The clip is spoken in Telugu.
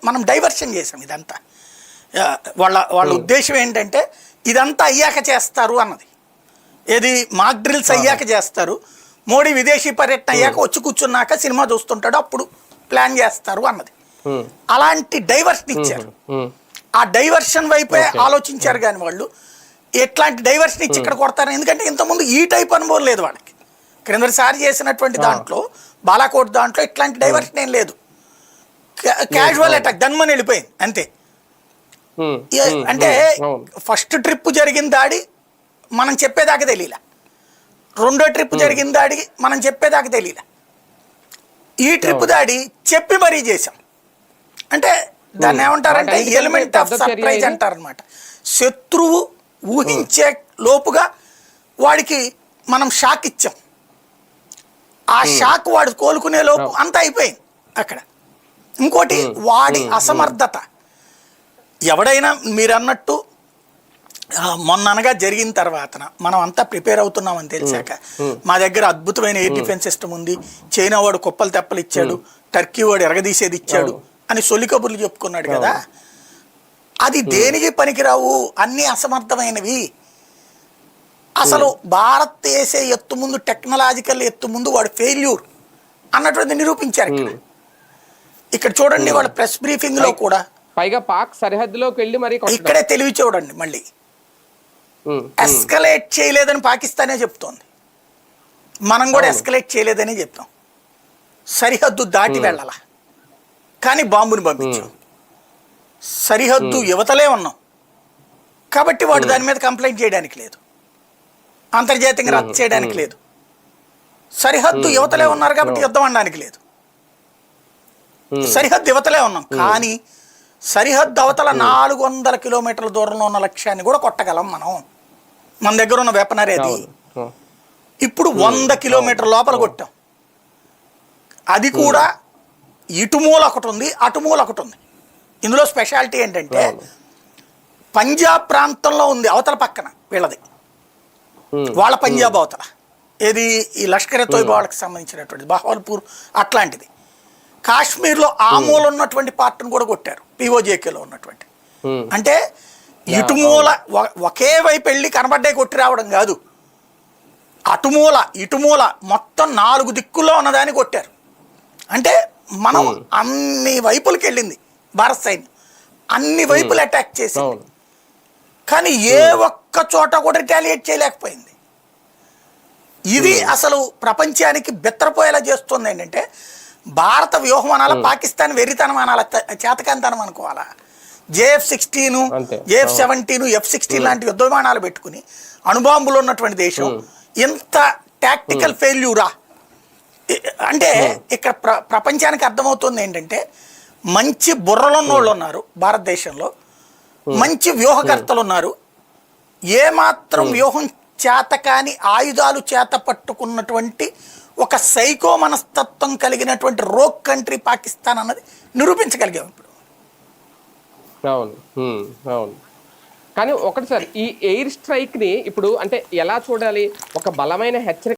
మనం డైవర్షన్ చేసాం ఇదంతా. వాళ్ళ ఉద్దేశం ఏంటంటే ఇదంతా అయ్యాక చేస్తారు అన్నది. ఏది మాక్ డ్రిల్స్ అయ్యాక చేస్తారు, మోడీ విదేశీ పర్యటన అయ్యాక వచ్చి కూర్చున్నాక సినిమా చూస్తుంటాడు అప్పుడు ప్లాన్ చేస్తారు అన్నది. అలాంటి డైవర్షన్ ఇచ్చారు. ఆ డైవర్షన్ వైపే ఆలోచించారు కానీ వాళ్ళు ఎట్లాంటి డైవర్షన్ ఇచ్చి ఇక్కడ కొడతారు. ఎందుకంటే ఇంతకుముందు ఈ టైప్ అనుభవం లేదు వాళ్ళకి. క్రిందసారి చేసినటువంటి దాంట్లో బాలాకోట్ దాంట్లో ఇట్లాంటి డైవర్షన్ ఏం లేదు. క్యాజువల్ అటాక్ గన్మని వెళ్ళిపోయింది అంతే. అంటే ఫస్ట్ ట్రిప్ జరిగిన దాడి మనం చెప్పేదాకా తెలియలే, రెండో ట్రిప్ జరిగిన దాడి మనం చెప్పేదాకా తెలియలే, ఈ ట్రిప్ దాడి చెప్పి మరీ చేసాం. అంటే దాన్ని ఏమంటారంటే ఎలిమెంట్ ఆఫ్ సర్ప్రైజ్ అంటారు అనమాట. శత్రువు ఊహించే లోపుగా వాడికి మనం షాక్ ఇచ్చాం, ఆ షాక్ వాడు కోలుకునే లోపు అంతా అయిపోయింది అక్కడ. ఇంకోటి వాడి అసమర్థత. ఎవడైనా మీరు అన్నట్టు మొన్ననగా జరిగిన తర్వాత మనం అంతా ప్రిపేర్ అవుతున్నామని తెలిసాక మా దగ్గర అద్భుతమైన ఎయిర్ డిఫెన్స్ సిస్టమ్ ఉంది, చైనా వాడు కుప్పలు తెప్పలు ఇచ్చాడు, టర్కీ వాడు ఎరగదీసేది ఇచ్చాడు అని సొల్లి కబుర్లు చెప్పుకున్నాడు కదా. అది దేనికి పనికిరావు, అన్ని అసమర్థమైనవి. అసలు భారత్ వేసే ఎత్తు ముందు, టెక్నాలజికల్ ఎత్తు ముందు వాడు ఫెయిల్యూర్ అన్నటువంటి నిరూపించారు. ఇక్కడ చూడండి వాళ్ళ ప్రెస్ బ్రీఫింగ్ లో కూడా పైగా పాక్ సరిహద్దులోకి వెళ్ళి మరి ఇక్కడే తెలివి చూడండి, మళ్ళీ ఎస్కలేట్ చేయలేదని పాకిస్తానే చెప్తోంది, మనం కూడా ఎస్కలేట్ చేయలేదని చెప్తాం. సరిహద్దు దాటి వెళ్ళాల కానీ బాంబుని పంపించాం, సరిహద్దు యువతలే ఉన్నాం కాబట్టి వాడు దాని మీద కంప్లైంట్ చేయడానికి లేదు, అంతర్జాతీయంగా రద్దు చేయడానికి లేదు. సరిహద్దు యువతలే ఉన్నారు కాబట్టి యుద్ధం అనడానికి లేదు. సరిహద్దు యువతలే ఉన్నాం కానీ సరిహద్దు అవతల 400 కిలోమీటర్ల దూరంలో ఉన్న లక్ష్యాన్ని కూడా కొట్టగలం మనం. మన దగ్గర ఉన్న వెపనరీ అది. ఇప్పుడు 100 కిలోమీటర్ల లోపల కొట్టాం. అది కూడా ఇటుమూల ఒకటి ఉంది, అటుమూల ఒకటి ఉంది. ఇందులో స్పెషాలిటీ ఏంటంటే పంజాబ్ ప్రాంతంలో ఉంది అవతల పక్కన వీళ్ళది, వాళ్ళ పంజాబ్ అవతల ఏది ఈ లష్కర్ ఎ తోయిబా వాళ్ళకి సంబంధించినటువంటిది బహవల్పూర్ అట్లాంటిది. కాశ్మీర్లో ఆ మూల ఉన్నటువంటి పార్ట్ను కూడా కొట్టారు, పిఓజేకేలో ఉన్నటువంటి. అంటే ఇటుమూల ఒకే వైపు వెళ్ళి కనబడ్డే కొట్టి రావడం కాదు, అటుమూల ఇటుమూల మొత్తం 4 దిక్కుల్లో ఉన్నదాన్ని కొట్టారు. అంటే మనం అన్ని వైపులకి వెళ్ళింది భారత సైన్యం, అన్ని వైపులు అటాక్ చేసింది కానీ ఏ ఒక్క చోట కూడా రిటాలియేట్ చేయలేకపోయింది. ఇది అసలు ప్రపంచానికి బెత్తరపోయేలా చేస్తుంది. ఏంటంటే భారత వ్యూహం అనాలా, పాకిస్తాన్ వెర్రితనం అనాలా, చేతకంతనం అనుకోవాలా. JF-16, JF-17, F-16 లాంటి యుద్ధ విమానాలు పెట్టుకుని అణుబాంబులు ఉన్నటువంటి దేశం ఇంత టాక్టికల్ ఫెయిల్యూరా అంటే ఇక్కడ ప్రపంచానికి అర్థమవుతుంది ఏంటంటే మంచి బుర్రలున్నోళ్ళు ఉన్నారు భారతదేశంలో, మంచి వ్యూహకర్తలు ఉన్నారు, ఏమాత్రం వ్యూహం చేత కాని ఆయుధాలు చేత పట్టుకున్నటువంటి ఒక సైకో మనస్తత్వం కలిగినటువంటి రోక్ కంట్రీ పాకిస్తాన్ అన్నది నిరూపించగలిగాం ఇప్పుడు. అవును అవును. కానీ ఒకటి సార్, ఈ ఎయిర్ స్ట్రైక్ ని ఇప్పుడు అంటే ఎలా చూడాలి? ఒక బలమైన హెచ్చరిక